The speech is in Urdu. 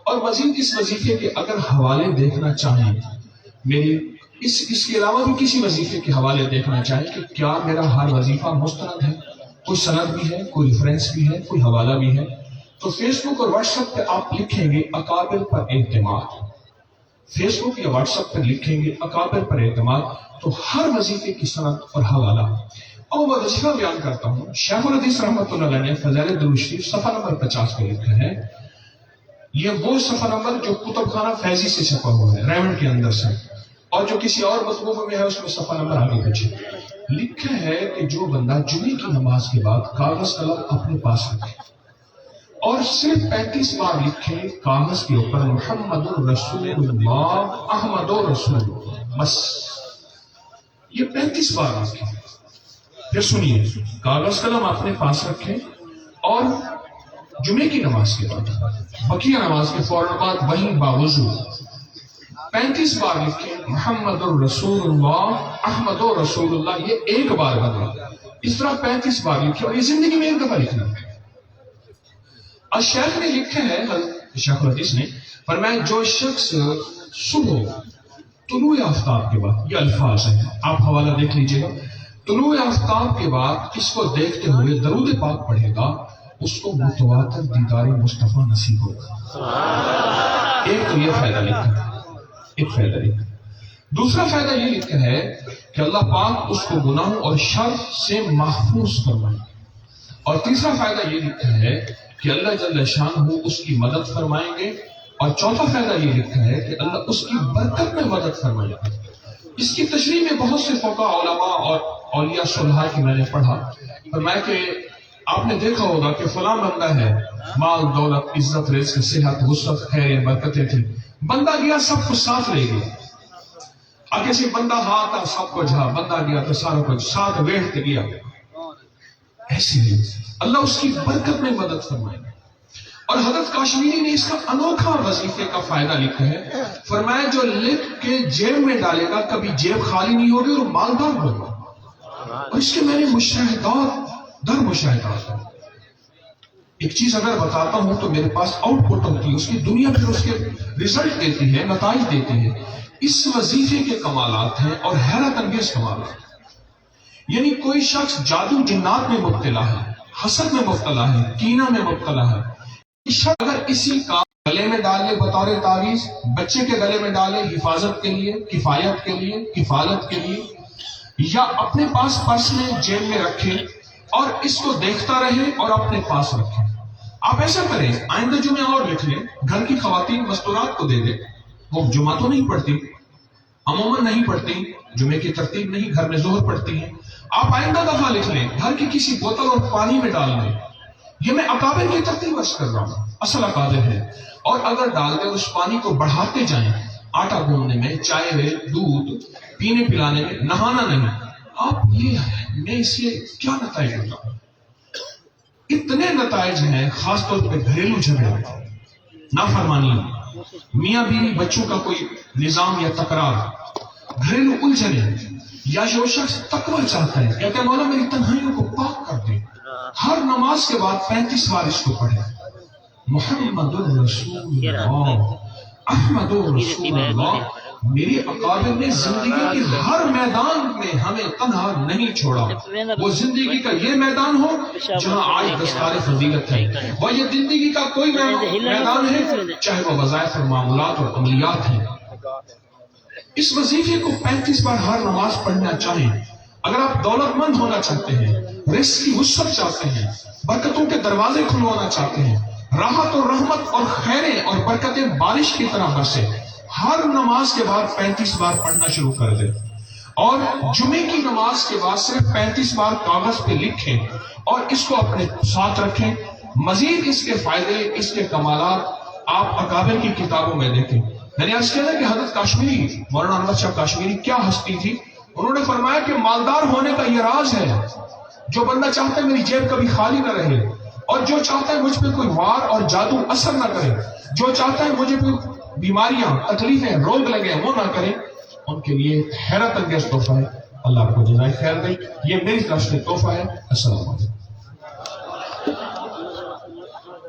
اور مزید اس وظیفے کے اگر حوالے دیکھنا چاہیں، میری اس کے علاوہ بھی کسی وظیفے کے حوالے دیکھنا چاہیں کہ کیا میرا ہر وظیفہ مستند ہے، کوئی سند بھی ہے، کوئی ریفرنس بھی ہے، کوئی حوالہ بھی ہے، تو فیس بک اور واٹس ایپ پہ آپ لکھیں گے اکابر پر اعتماد، فیس بک یا واٹس ایپ پر لکھیں گے اکابر پر اعتماد، تو ہر وظیفے کی سند اور حوالہ۔ اور وہ وظیفہ بیان کرتا ہوں، شیخ الحدیث رحمۃ اللہ علیہ نے فضائل درود شریف صفحہ نمبر 50 پہ لکھا ہے، یہ وہ صفحہ نمبر جو کتب خانہ فیضی سے چھپا ہوا ہے، ریمنڈ کے اندر سے، اور جو کسی اور مطبوع میں ہے اس میں صفحہ نمبر آگے پیچھے لکھا ہے کہ جو بندہ جمعے کی نماز کے بعد کاغذ قلم اپنے پاس رکھے اور صرف 35 بار لکھے کاغذ کے اوپر محمد الرسول اللہ احمد رسول اللہ، بس یہ 35 بار لکھے، پھر سنیے، کاغذ قلم اپنے پاس رکھیں اور جمعے کی نماز کے بعد، بقیہ نماز کے فوراً بعد وہیں باوضو 35 بار لکھیں محمد الرسول اللہ احمد رسول اللہ، یہ ایک بار بدلا، اس طرح 35 بار لکھیں اور یہ زندگی میں ایک دفعہ لکھنا ہے۔ الشیخ نے لکھا ہے، شیخ الحدیث نے فرمایا جو شخص صبح طلوع آفتاب کے بعد، یہ الفاظ ہیں آپ حوالہ دیکھ لیجئے گا، طلوع آفتاب کے بعد اس کو دیکھتے ہوئے درود پاک پڑھے گا، اس کو متواتر دیدار مصطفیٰ نصیب ہوگا۔ ایک تو یہ فائدہ لکھا ہے، ایک فائدہ لکھا ہے۔ دوسرا فائدہ یہ لکھا ہے کہ اللہ پاک اس کو گناہوں اور شر سے محفوظ فرمائے، اور تیسرا فائدہ یہ لکھا ہے کہ اللہ جل شانہ اس کی مدد فرمائیں گے، اور چوتھا فائدہ یہ لکھا ہے کہ اللہ اس کی برکت میں مدد فرمائے گا۔ اس کی تشریح میں بہت سے فقہاء، علماء اور اولیاء صلحاء کی میں نے پڑھا، فرمایا کہ آپ نے دیکھا ہوگا کہ فلاں بندہ ہے، مال دولت عزت رزق صحت وسعت خیر برکتیں تھیں، بندہ گیا سب کچھ ساتھ لے گیا، آگے سے بندہ ہاتھ آ سب کچھ ہاں، بندہ گیا تو سارا کچھ ساتھ بیٹھ کے گیا، ایسے ہی اللہ اس کی برکت میں مدد فرمائے گا۔ اور حضرت کاشمیری نے اس کا انوکھا وظیفے کا فائدہ لکھا ہے، فرمایا جو لکھ کے جیب میں ڈالے گا کبھی جیب خالی نہیں ہوگی اور مالدار ہوگا، اور اس کے میں نے مشاہدات در مشاہدات ہیں۔ ایک چیز اگر بتاتا ہوں تو میرے پاس آؤٹ پٹ ہوتی ہے، اس کی دنیا پھر اس کے ریزلٹ دیتی ہے، نتائج دیتی ہے۔ اس وظیفے کے کمالات ہیں اور حیرت انگیز کمالات، یعنی کوئی شخص جادو جنات میں مبتلا ہے، حسد میں مبتلا ہے، کینہ میں مبتلا ہے، اگر اسی کا گلے میں ڈالے بطور تعویذ، بچے کے گلے میں ڈالے حفاظت کے لیے، کفایت کے لیے، کفالت کے لیے، یا اپنے پاس پرس میں جیب میں رکھے اور اس کو دیکھتا رہے اور اپنے پاس رکھے۔ آپ ایسا کریں، آئندہ جمعہ اور لکھ لیں، گھر کی خواتین مستورات کو دے دیں، وہ جمعہ تو نہیں پڑھتی، عموماً نہیں پڑھتی، جمعے کی ترتیب نہیں، گھر میں ظہر پڑھتی ہیں، آپ آئندہ دفعہ لکھ لیں، گھر کی کسی بوتل اور پانی میں ڈال دیں، یہ میں اکابر کی ترتیب عرض کر رہا ہوں، اصل اکابر ہے، اور اگر ڈال دیں اس پانی کو بڑھاتے جائیں، آٹا گوندنے میں، چائے میں، دودھ پینے پلانے میں، نہانا نہیں، آپ یہ میں اس سے کیا نتائج ہوتا ہوں؟ اتنے نتائج ہیں، خاص طور پہ گھریلو جھگڑے، نافرمانی، میاں بیوی بچوں کا کوئی نظام یا تکرار، گھریلو الجھنیں، یا جو شخص تقوی چاہتا ہے کہتا ہے مولا میری تنہائیوں کو پاک کر دے، ہر نماز کے بعد 35 بار اس کو پڑھے، محمد الرسول اللہ احمد الرسول اللہ۔ میری اکابر نے زندگی کے ہر میدان میں ہمیں تنہا نہیں چھوڑا، وہ زندگی کا یہ میدان ہو جہاں آج دستار فضیلت ہے، وہ یہ زندگی کا کوئی میدان ہے چاہے وہ وظائف اور معمولات اور عملیات ہیں۔ اس وظیفے کو 35 بار ہر نماز پڑھنا چاہیں، اگر آپ دولت مند ہونا چاہتے ہیں، رزق کی وسعت چاہتے ہیں، برکتوں کے دروازے کھلوانا چاہتے ہیں، راحت اور رحمت اور خیریں اور برکتیں بارش کی طرح برسے، ہر نماز کے بعد 35 بار پڑھنا شروع کر دیں، اور جمعے کی نماز کے بعد صرف 35 بار کاغذ پہ لکھیں اور اس کو اپنے ساتھ رکھیں۔ مزید اس کے فائدے، اس کے کمالات آپ اکابر کی کتابوں میں دیکھیں۔ میں نے عرض کیا کہ حضرت کاشمیری، مولانا انور شاہ کاشمیری کیا ہستی تھی، انہوں نے فرمایا کہ مالدار ہونے کا یہ راز ہے، جو بندہ چاہتا ہے میری جیب کبھی خالی نہ رہے، اور جو چاہتا ہے مجھ پہ کوئی وار اور جادو اثر نہ کرے، جو چاہتا ہے مجھے کوئی بیماریاں تکلیفیں روگ لگے وہ نہ کریں، ان کے لیے حیرت انگیز تحفہ ہے۔ اللہ آپ کو جزائے خیر دے، یہ میری طرف سے تحفہ ہے۔ السلام علیکم۔